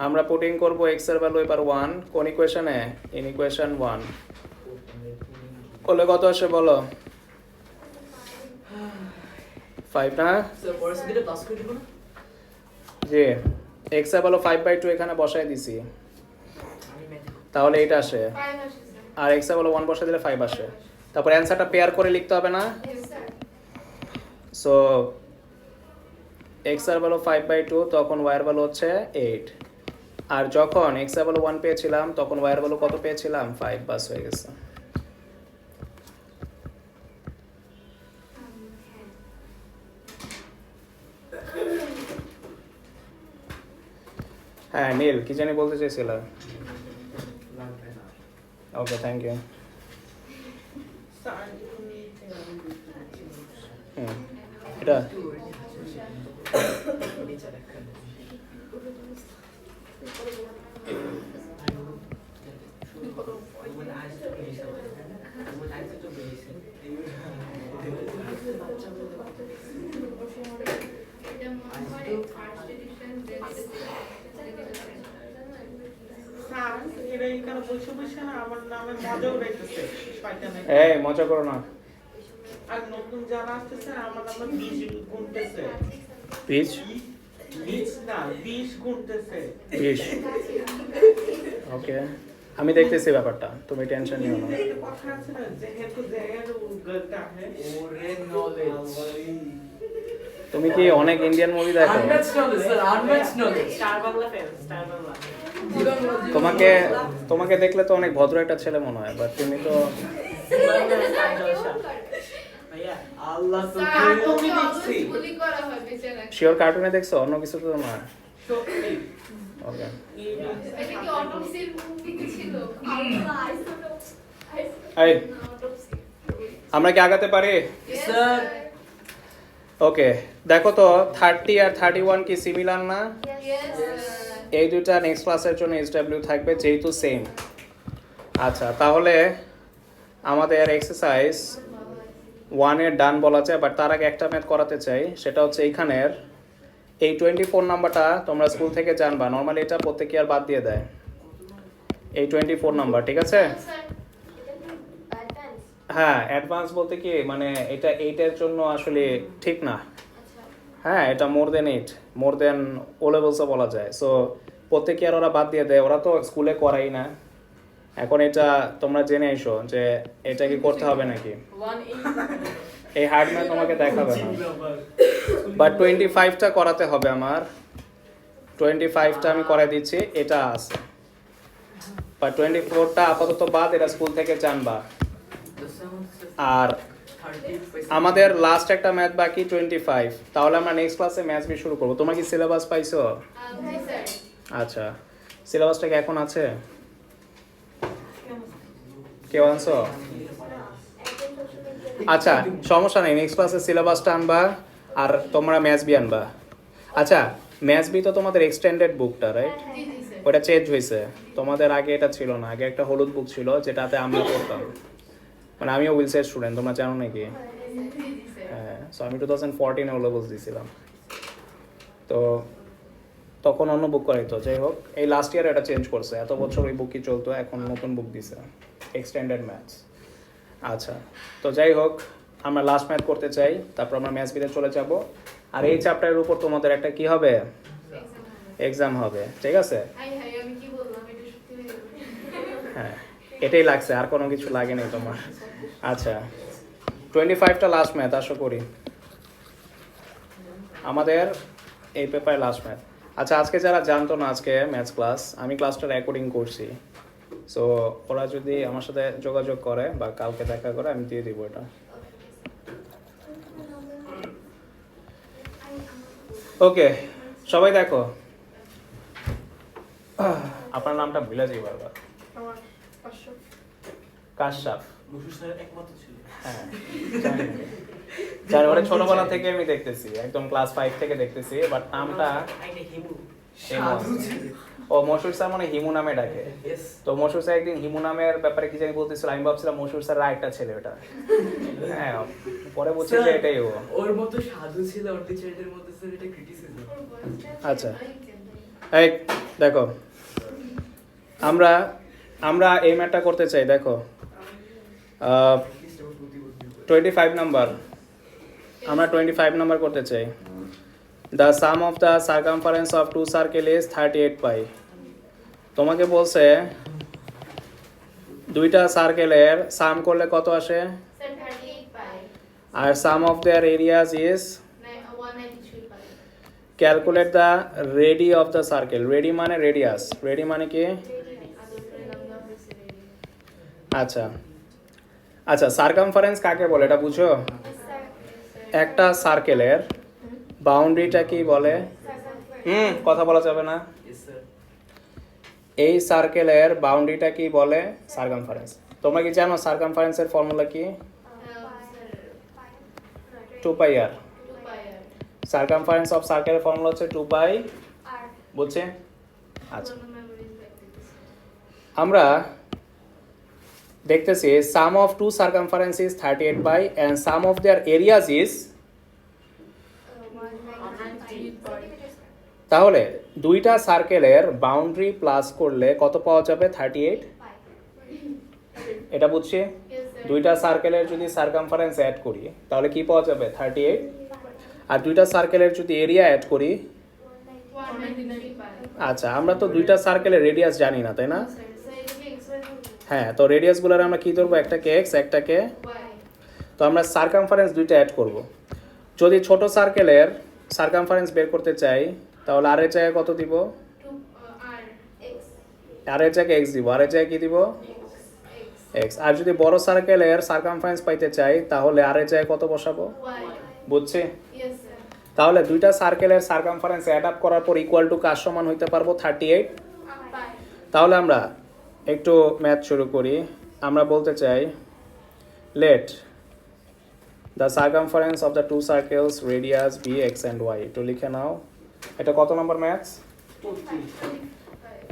আমরা পুটিং করব x এর ভ্যালু এবার 1 কোন ইকুয়েশনে? ইন ইকুয়েশন 1 করলে কত আসে বলো? 5 না? স্যার পরের দিকে প্লাস করে দিব না জি, x এর ভ্যালু 5/2 এখানে বসায় দিছি, আমি ম্যাথ তাহলে এটা আসে। 5 আসে স্যার আর x এর ভ্যালু 1 বসায় দিলে 5 আসে। তারপর অ্যানসারটা পেয়ার করে লিখতে হবে না? ইয়েস স্যার সো x এর ভ্যালু 5/2 তখন y এর ভ্যালু হচ্ছে 8। আর যখন x এর ভ্যালু 1 পেয়েছিলাম তখন y এর ভ্যালু কত পেয়েছিলাম? 5। বাস হয়ে গেছে। হ্যাঁ নীল কি জানি বলতে চাইছিলা? Okay thank you. এটা এটা মনে হয় ফার্স্ট এডিশন এই মজা করো না। আর নতুন যারা আসতেছে আমার নাম্বার 20 গুনতেছে পিচ 20 না 20 গুনতেছে 20। ওকে আমি দেখতেছি ব্যাপারটা, তুমি টেনশন নিও না। একটা কথা আছে না যেহেতু জায়গার গলটা है ওরে নলেজ তুমি কি অনেক ইন্ডিয়ান মুভি দেখো? Unmatched knowledge sir unmatched knowledge star Bangla fan star Bangla তোমাকে দেখলে তো অনেক ভদ্র একটা ছেলে মনে হয়, বাট তুমি তো ভাইয়া আল্লাহ তো স্যার তুমি ওকে দেখছি অলওয়েজ বুলি করা হয় বেচারা শিওর কার্টুনে দেখছো, অন্য কিছু তো না? সত্যি ওকে এটা কি অটোপসির মুভি ছিল এই আমরা কি আগাতে পারি? Yes, sir. sir. ওকে, দেখো তো 30 আর 31 কি সিমিলার না? Yes, sir. এই দুইটা নেক্সট ক্লাসের জন্য SW থাকবে যেহেতু সেম। আচ্ছা, তাহলে আমাদের এক্সারসাইজ 1-এর ডান বলা যায়, বাট তার আগে একটা ম্যাথ করাতে চাই, সেটা হচ্ছে এইখানের এই 24 নাম্বারটা তোমরা স্কুল থেকে জানবা। নর্মালি এটা প্রত্যেকে আর বাদ দিয়ে দেয়, এই 24 নাম্বার, ঠিক আছে? Sir. হ্যাঁ, অ্যাডভান্স বলতে কি মানে এটা 8-এর জন্য আসলে ঠিক না। হ্যাঁ, এটা মোর দেন ও লেভেলসও বলা যায়। সো প্রত্যেকে আর ওরা বাদ দিয়ে দেয়, ওরা তো স্কুলে করাই না। এখন এটা তোমরা জেনে এসো যে এটা কি করতে হবে নাকি। এই হার্ড ম্যাথ তোমাকে দেখাবে না, বাট 25টা করাতে হবে আমার। 25টা আমি করাই দিচ্ছি, এটা আছে। বাট 24টা আপাতত বাদ, এটা স্কুল থেকে জানবা। আর আমাদের লাস্ট একটা ম্যাথ বাকি 25, তাহলে আমরা নেক্সট ক্লাসে ম্যাথ বি শুরু করবো। তোমার কি সিলেবাস পাইছো? Hi, sir. আচ্ছা, সিলেবাসটা কি এখন আছে? কেউ আনছো? আচ্ছা, সমস্যা নেই, নেক্সট ক্লাসে সিলেবাসটা আনবা আর তোমরা ম্যাথ বি আনবা। আচ্ছা, ম্যাথ বি তো তোমাদের এক্সটেন্ডেড বুকটা, রাইট? জি, জি, sir. ওটা চেঞ্জ হয়েছে, তোমাদের আগে এটা ছিল না। আগে একটা হলুদ বুক ছিল যেটাতে আমরা পড়তাম, মানে আমিও উইলসের স্টুডেন্ট, তোমরা জানো নাকি? জি, জি, sir. হ্যাঁ, সো আমি 2014-এ ও লেভেলস দিয়েছিলাম, তো তখন অন্য বুক করাইতো। যাই হোক, এই লাস্ট ইয়ার এটা চেঞ্জ করছে, এত বছর ওই বুকই চলতো, এখন নতুন বুক দিছে, এক্সটেন্ডেড ম্যাথস। আচ্ছা, তো যাই হোক, আমরা লাস্ট ম্যাথ করতে চাই, তারপর আমরা ম্যাথস বিতে চলে যাব। আর এই চ্যাপ্টারের উপর তোমাদের একটা কি হবে? Exam হবে. এক্সাম হবে, ঠিক আছে? হাই, হাই, আমি কি বললাম? এটা সত্যি হয়ে যাবে। হ্যাঁ, এটাই লাগছে, আর কোনো কিছু লাগেনি তোমার। আচ্ছা, 25টা লাস্ট ম্যাথ আশা করি আমাদের এই পেপারে লাস্ট ম্যাথ। আচ্ছা, আজকে যারা জানতো না আজকে ম্যাথস ক্লাস, আমি ক্লাসটা রেকর্ডিং করছি। সো ওরা যদি আমার সাথে যোগাযোগ করে বা কালকে দেখা করে, আমি দিয়ে দিব এটা। ওকে, সবাই দেখো, আপনার নামটা ভুলে যাই বারবার। আমার 500 কাশাফ। বসু স্যার একমাত্র ছিল। হ্যাঁ, জানি ওটা ছোটবেলা থেকে আমি দেখতেছি, একদম ক্লাস 5 থেকে দেখতেছি, বাট নামটা আইনে হিমু হিমু আছে। ও মশুর স্যার মানে হিমু নামে ডাকে। ইয়েস তো মশুর স্যার একদিন হিমু নামের ব্যাপারে কি জানি বলতেছিল, আমি ভাবছিলাম মশুর স্যার আরেকটা ছেলে ওটা। হ্যাঁ, পরে বুঝছি যে এটাই ও। ওর মতো সাধু ছিল ওর টিচারদের মধ্যে, স্যার এটা ক্রিটিসিজম। আচ্ছা, এই দেখো, আমরা আমরা এই ম্যাটটা করতে চাই। দেখো 25 নাম্বার, আমরা 25 নাম্বার করতে চাই। The sum of the circumference of two circle is 38 pi. তোমাকে বলছে দুইটা সার্কেলের সাম করলে কত আসে, Sir, 38 pi. আর sum of their areas is 193 pi. Calculate the radii of the circle. Radii মানে রেডিয়াস, রেডি মানে কি? আচ্ছা আচ্ছা, সার্কামফারেন্স কাকে বলে এটা বুঝো? একটা সার্কেলের বাউন্ডারিটা কি বলে? কথা বলা যাবে না। Yes sir. এই সার্কেলের বাউন্ডারিটা কি বলে? সার্কামফারেন্স। তোমরা কি জানো সার্কামফারেন্সের ফর্মুলা কি? 2 পাই আর। সার্কামফারেন্স অফ সার্কেলের ফর্মুলা হচ্ছে 2 পাই, বুঝছে? আচ্ছা, আমরা দেখতেছি sum of two circumference is 38 pi and sum of their areas is, তাহলে দুইটা সার্কেলের বাউন্ডারি প্লাস করলে কত পাওয়া যাবে? 38। এটা বুঝছি। দুইটা সার্কেলের যদি সার্কামফারেন্স অ্যাড করি তাহলে কি পাওয়া যাবে? 38। আর দুইটা সার্কেলের যদি এরিয়া অ্যাড করি, 193 pi. আচ্ছা, আমরা তো দুইটা সার্কেলের রেডিয়াস জানি না, তাই না? হ্যাঁ, তো রেডিয়াসগুলোর আমরা কি ধরবো? একটাকে এক্স, একটাকে। তো আমরা সার্কামফারেন্স দুইটা অ্যাড করব। যদি ছোট সার্কেলের সার্কামফারেন্স বের করতে চাই তাহলে আর এর জায়গায় কত দিব? আর এর জায়গায় এক্স দিব। আর এর জায়গায় কি দিব? এক্স। আর যদি বড় সার্কেলের সার্কামফারেন্স পাইতে চাই তাহলে আর এর জায়গায় কত বসাবো? বুঝছি? তাহলে দুইটা সার্কেলের সার্কামফারেন্স অ্যাড আপ করার পর ইকুয়াল টু কার সমান হইতে পারবো? 38। তাহলে আমরা একটু ম্যাথ শুরু করি। আমরা বলতে চাই let the circumference of the two circles radius be x and y একটু লিখে নাও। এটা কত number maths?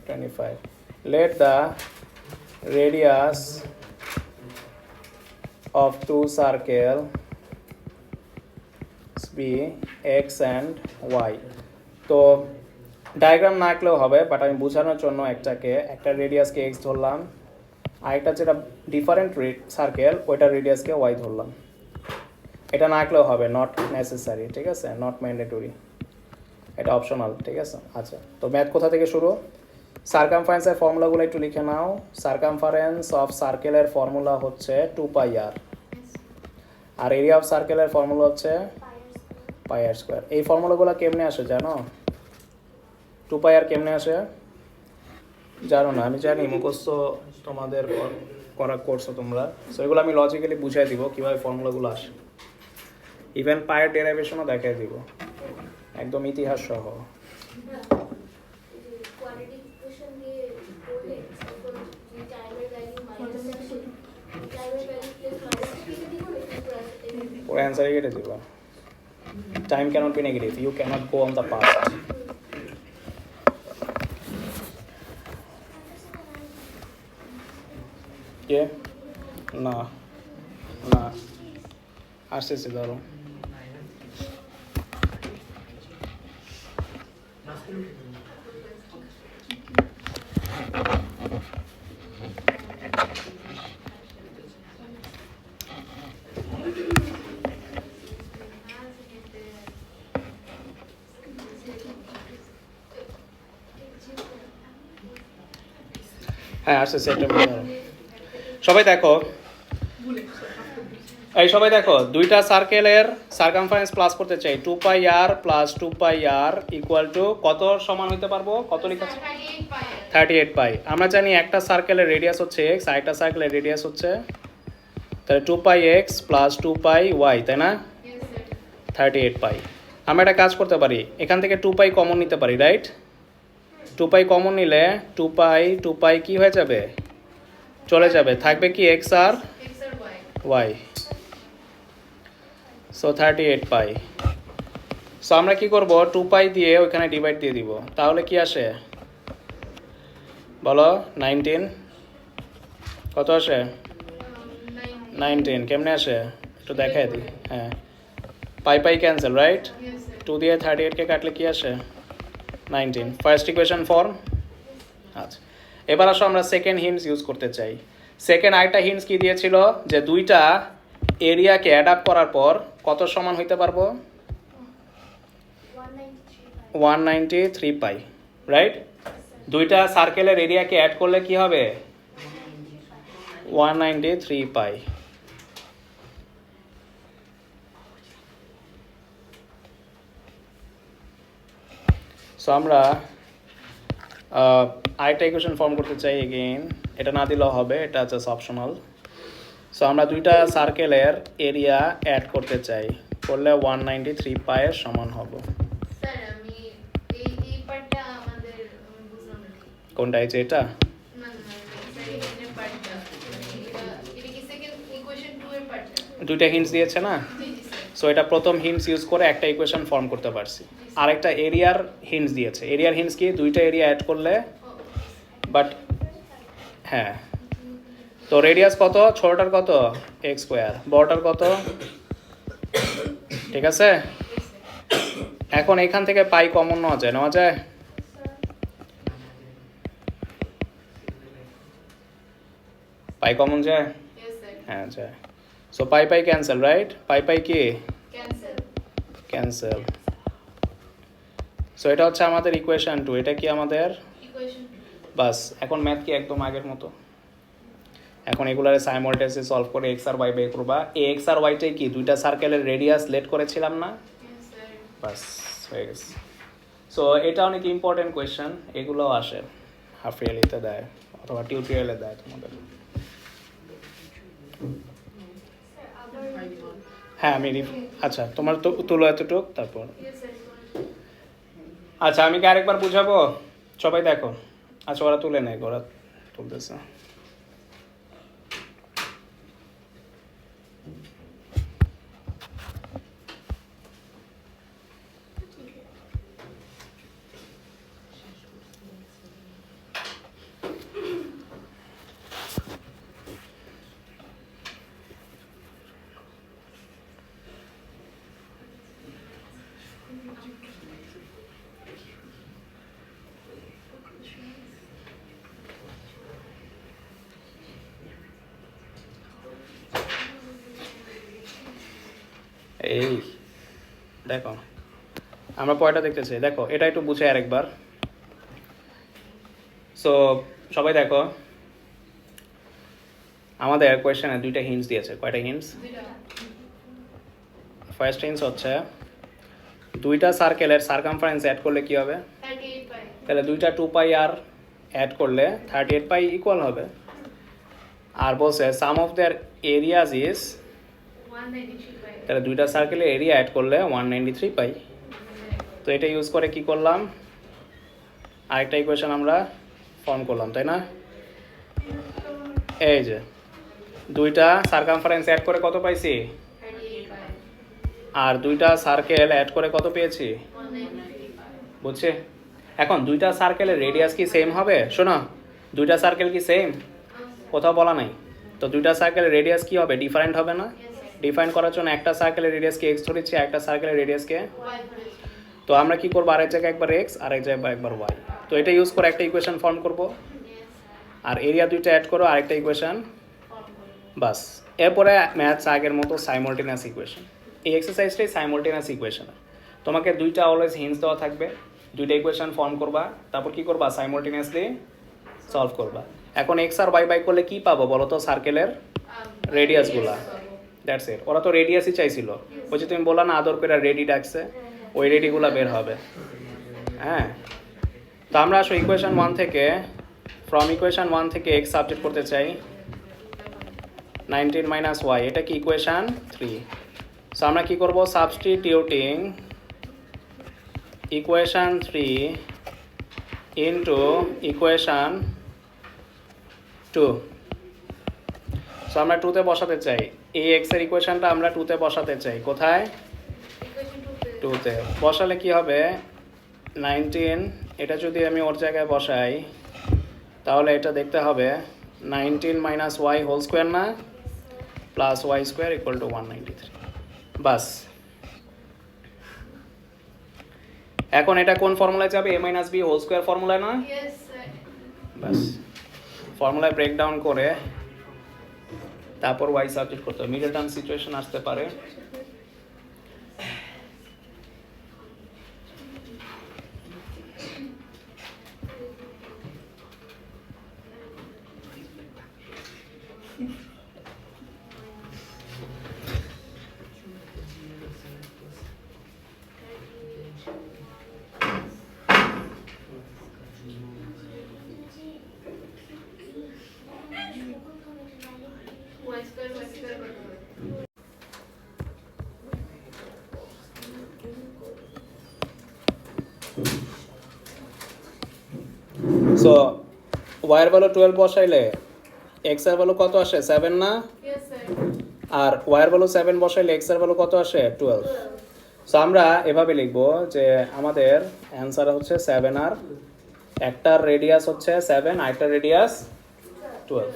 25. Let the radius of two circles be x and y. তো ডায়াগ্রাম না আঁকলেও হবে, বাট আমি বোঝানোর জন্য একটা রেডিয়াসকে x ধরলাম, আর একটা যেটা ডিফারেন্ট সার্কেল ওইটা রেডিয়াসকে y ধরলাম। এটা না আঁকলেও হবে, নট নেসেসারি, ঠিক আছে, নট ম্যান্ডেটরি, এটা অপশনাল, ঠিক আছে। আচ্ছা, তো ম্যাথ কোথা থেকে শুরু? সার্কামফারেন্সের ফর্মুলাগুলো একটু লিখে নাও। সার্কামফারেন্স অফ সার্কেলের ফর্মুলা হচ্ছে 2πr, আর এরিয়া অফ সার্কেলের ফর্মুলা হচ্ছে πr²। এই ফর্মুলাগুলো কেমনে আসে জানো? 2πr কেমনে আসে জানো না? আমি জানি, মুখস্থ তোমাদের করা করছো তোমরা, সো এগুলো আমি লজিক্যালি বুঝাই দিব কীভাবে ফর্মুলাগুলো আসে, ইভেন পায়ের ডেরাইভেশনও দেখাই দিব, একদম ইতিহাস সহ। ওর অ্যান্সারই কেটে দিব। Time can't be negative, you can't go on the past. কে না না আসতেছি, ধরো হ্যাঁ আসতেছি, একটা সবাই দেখো, এই সবাই দেখো, দুইটা সার্কেলের সার্কামফারেন্স প্লাস করতে চাই। 2πr plus 2πr equal to কত সমান হইতে পারবো? কত লিখা আছে? 38 পাই। আমরা জানি একটা সার্কেলের রেডিয়াস হচ্ছে x, আর একটা সার্কেলের রেডিয়াস হচ্ছে, তাহলে 2πx প্লাস 2πy, তাই না? 38 পাই। আমরা একটা কাজ করতে পারি, এখান থেকে 2π কমন নিতে পারি, রাইট? 2π কমন নিলে 2π কি হয়ে যাবে? চলে যাবে, থাকবে কি x আর y। সো 38 পাই। সো আমরা কি করব, 2π দিয়ে ওইখানে ডিভাইড দিয়ে দিব, তাহলে কি আসে বলো? 19। কত আসে? 19। কেমনে আসে একটু দেখাই দিই। হ্যাঁ, পাই ক্যান্সেল, রাইট? 2 দিয়ে 38কে কাটলে কি আসে? 19। First equation form. আচ্ছা, এবার আসো আমরা সেকেন্ড হিন্টস ইউজ করতে চাই। সেকেন্ড আরেকটা হিন্টস কি দিয়েছিল, যে দুইটা এরিয়াকে অ্যাড আপ করার পর কত সমান হইতে পারবো? 193 পাই, রাইট? দুইটা সার্কেলের এরিয়াকে অ্যাড করলে কি হবে? 193 পাই। সো আমরা আরেকটা ইকুয়েশন ফর্ম করতে চাই এগেইন, এটা না দিলেও হবে, এটা জাস্ট অপশনাল। সো আমরা দুইটা সার্কেলের এরিয়া অ্যাড করতে চাই, করলে 193 পায়ের সমান হবে। স্যার আমি এই পার্টটা আমাদের বুঝলাম না। কোনটা? এই যে এটা? না স্যার এই পার্টটা এটা কি সেকেন্ড ইকুয়েশন 2 এর পার্টটা? দুইটা হিন্টস দিয়েছে না? জি স্যার। সো এটা প্রথম হিন্টস ইউজ করে একটা ইকুয়েশন ফর্ম করতে পারছি। আরেকটা এরিয়ার হিন্টস দিয়েছে। এরিয়ার হিন্টস কি? দুইটা এরিয়া অ্যাড করলে, বাট হ্যাঁ, তো রেডিয়াস কত? ছোটটার কত? x², বড়টার কত? ঠিক আছে, এখন এখান থেকে পাই কমন নেওয়া যায়, নেওয়া যায়? পাই কমন যায়? Yes sir. হ্যাঁ যায়। So pi cancel, right? Pi কি? ক্যান্সেল। ক্যান্সেল। সো এটা হচ্ছে আমাদের ইকুয়েশন 2। এটা কি আমাদের? ইকুয়েশন। বাস, এখন ম্যাথ কি একদম আগের মতো। এখন এগুলারে সাইমultaneously সলভ করে x আর y বের করবা। এই x আর y-টাই কি দুইটা সার্কেলের রেডিয়াস লেট করেছিলাম না? Yes sir. বাস হয়ে গেছে। সো এটা অনেক ইম্পর্টেন্ট কোয়েশ্চেন, এগুলোও আসে হাফ ইয়ারলিতে দেয় অথবা টিউটোরিয়ালে দেয় তোমাদের। হ্যাঁ আমি আচ্ছা তোমার তো তুলো এতটুক, তারপর ইয়েস স্যার। আচ্ছা আমি কি আরেকবার বুঝাবো? সবাই দেখো। আচ্ছা ওরা তুলে নেয়, ওরা তুলতেছে। এই দেখো আমরা পয়টা দেখতেছি, দেখো এটা একটু বুঝে আরেকবার। সো সবাই দেখো আমাদের কোয়েশ্চেনে দুইটা হিন্টস দিয়েছে। কয়টা হিন্টস? ফার্স্ট হিন্টস হচ্ছে দুইটা সার্কেলের সার্কামফারেন্স অ্যাড করলে কি হবে? 38 পাই তাহলে দুইটা 2 পাই আর অ্যাড করলে 38 পাই ইকুয়াল হবে। আর বলছে সাম অফ দেয়ার এরিয়াজ ইজ, 193 পাই তাহলে দুইটা সার্কেলের এরিয়া অ্যাড করলে 193 পাই। তো এটা ইউজ করে কি করলাম, আরেকটা ইকুয়েশন আমরা ফর্ম করলাম, তাই না? এই যে দুইটা সার্কামফারেন্স অ্যাড করে কত পাইছি, 38 পাই আর দুইটা সার্কেল অ্যাড করে কত পেয়েছি, 193 পাই বুঝছে? এখন দুইটা সার্কেলের রেডিয়াস কি সেম হবে? শোনো, দুইটা সার্কেল কি সেম? কোথাও বলা নাই। তো দুইটা সার্কেলের রেডিয়াস কি হবে? ডিফারেন্ট হবে না? ডিফাইন করার জন্য একটা সার্কেলের রেডিয়াসকে এক্স ধরেছি, একটা সার্কেলের রেডিয়াসকে। y ধরেছি তো আমরা কি করবো, আরেক জায়গায় একবার এক্স আর এক জায়গায় একবার ওয়াই। তো এটা ইউজ করে একটা ইকুয়েশন ফর্ম করব, আর এরিয়া দুইটা অ্যাড করো আরেকটা ইকুয়েশন, বাস। এরপরে ম্যাথস আগের মতো সাইমultaneous ইকুয়েশন। এই এক্সারসাইজটাই সাইমultaneous ইকুয়েশন। তোমাকে দুইটা অলওয়েজ হিন্টস দেওয়া থাকবে, দুইটা ইকুয়েশন ফর্ম করবা, তারপর কি করবা, সাইমultaneously সলভ করবা। এখন এক্স আর ওয়াই বাই করলে কি পাবো বলো তো? সার্কেলের রেডিয়াসগুলা, দ্যাটস ইট। ওরা তো রেডিয়াসই চাইছিল, ওই যে তুমি বললা না আদর করে রেডি ডাকছে, ওই রেডিগুলা বের হবে। হ্যাঁ, তো আমরা আসলে ইকুয়েশন 1 থেকে, ফ্রম ইকুয়েশন 1 থেকে এক্স সাবজেক্ট করতে চাই 19 মাইনাস ওয়াই, এটা কি ইকুয়েশন 3। সো আমরা কি করব, substituting equation 3 into equation 2। So আমরা 2তে বসাতে চাই, এই এক্স এর ইকুয়েশনটা আমরা 2তে বসাতে চাই। কোথায়? ইকুয়েশন 2তে বসালে কি হবে, 19, এটা যদি আমি ওর জায়গায় বসাই তাহলে এটা দেখতে হবে 19 মাইনাস ওয়াই হোল স্কোয়ার না, plus y square equal to 193। বাস। এখন এটা কোন ফর্মুলায় যাবে? A minus b whole square ফর্মুলায় না? ইয়েস স্যার বাস, ফর্মুলায় ব্রেকডাউন করে তারপর ওয়াই সাবজেক্ট করতে হবে। মিডল টার্ম সিচুয়েশন আসতে পারে। y স্কয়ার কত হবে? সো ওয়াই এর ভ্যালু 12 বসাইলে এক্স এর ভ্যালু কত আসে, 7 না? ইয়েস স্যার আর ওয়াই এর ভ্যালু 7 বসাইলে এক্স এর ভ্যালু কত আসে, 12। সো আমরা এভাবে লিখবো যে আমাদের অ্যান্সার হচ্ছে 7, আর একটার রেডিয়াস হচ্ছে 7, আরেকটার রেডিয়াস 12।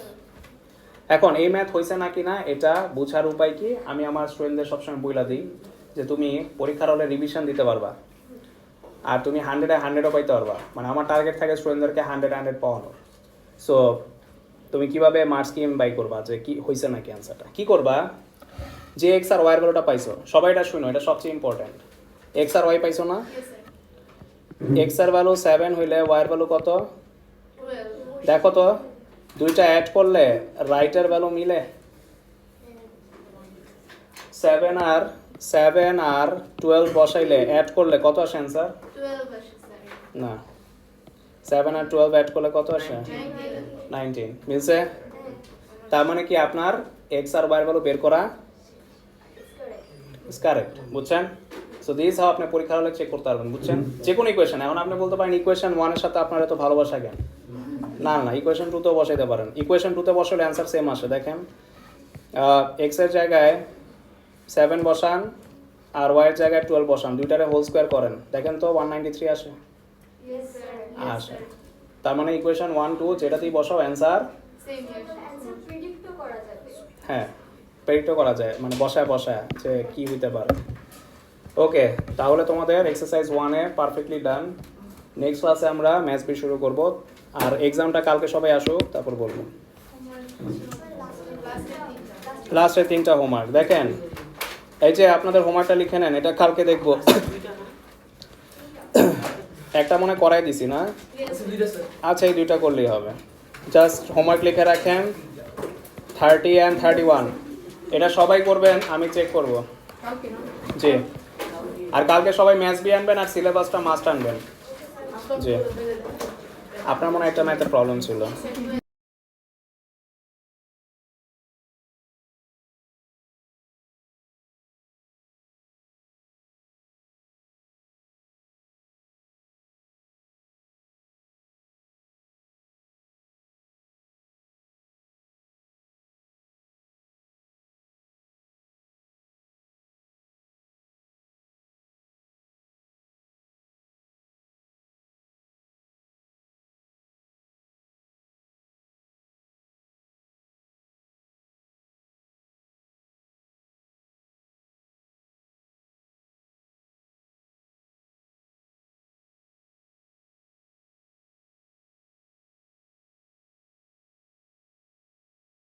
এখন এই ম্যাথ হয়েছে নাকি না এটা বোঝার উপায় কি, আমি আমার স্টুডেন্টদের সবসময় বইলা দিই যে তুমি পরীক্ষার হলে রিভিশন দিতে পারবা, আর তুমি 100-এ 100ও পাইতে পারবা। মানে আমার টার্গেট থাকে স্টুডেন্টদেরকে 100 পাওয়ানোর। সো তুমি কিভাবে মার্কস স্কিম বাই করবা, যে কি হয়েছে নাকি অ্যান্সারটা কি করবা, যে এক্স আর ওয়াই এর ভ্যালুটা পাইছো, সবাই এটা শুনো, এটা সবচেয়ে ইম্পর্টেন্ট। এক্স আর ওয়াই পাইছো না? ইয়েস স্যার এক্স এর ভ্যালু 7 হইলে ওয়াই এর ভ্যালু কত? 12 দেখো তো, দুইটা অ্যাড করলে রাইটের ভ্যালু মিলে। 7 আর 12 বসাইলে অ্যাড করলে কত আসে অ্যান্সার? 12 আসে স্যার না, 7 আর 12 অ্যাড করলে কত আসে? 19 19 মিলছে? তার মানে কি আপনার এক্স আর ওয়াই এর ভ্যালু বের করা ইজ কারেক্ট, বুঝছেন? সো দিস হাউ আপনি পরীক্ষার হলে চেক করতে পারবেন, বুঝছেন? যে কোনো ইকুয়েশন। এখন আপনি বলতে পারেন ইকুয়েশন 1 এর সাথে আপনার এত ভালোবাসা কেন? না না, ইকুয়েশন 2 তেও বসাইতে পারেন। ইকুয়েশন 2 তে বসালে অ্যান্সার সেম আসে। দেখেন, এক্স এর জায়গায় 7 বসান আর ওয়াই এর জায়গায় 12 বসান, দুইটারে হোল স্কোয়ার করেন, দেখেন তো 193 আসে। ইয়েস স্যার আসে। তার মানে ইকুয়েশন 1, 2 যেটাতেই বসাও অ্যান্সার সেম অ্যানসার প্রেডিক্ট করা যাবে। হ্যাঁ প্রেডিক্টও করা যায়, মানে বসায় যে কি হইতে পারে। ওকে, তাহলে তোমাদের এক্সারসাইজ 1 এ পারফেক্টলি ডান। নেক্সট ক্লাসে আমরা ম্যাথস বি শুরু করব, আর এক্সামটা কালকে সবাই আসুক, তারপর বলবো। লাস্টে 3টা হোমওয়ার্ক। দেখেন, এই যে আপনাদের হোমওয়ার্কটা লিখে নেন, এটা কালকে দেখবো। একটা মনে করাই দিছি না? আচ্ছা, এই দুইটা করলেই হবে। জাস্ট হোমওয়ার্ক লিখে রাখেন 30 and 31, এটা সবাই করবেন, আমি চেক করব। জি, আর কালকে সবাই ম্যাথস বি আনবেন আর সিলেবাসটা মাস্ট আনবেন। জি, আপনার মনে হয় একটা ম্যাথের প্রবলেম ছিল।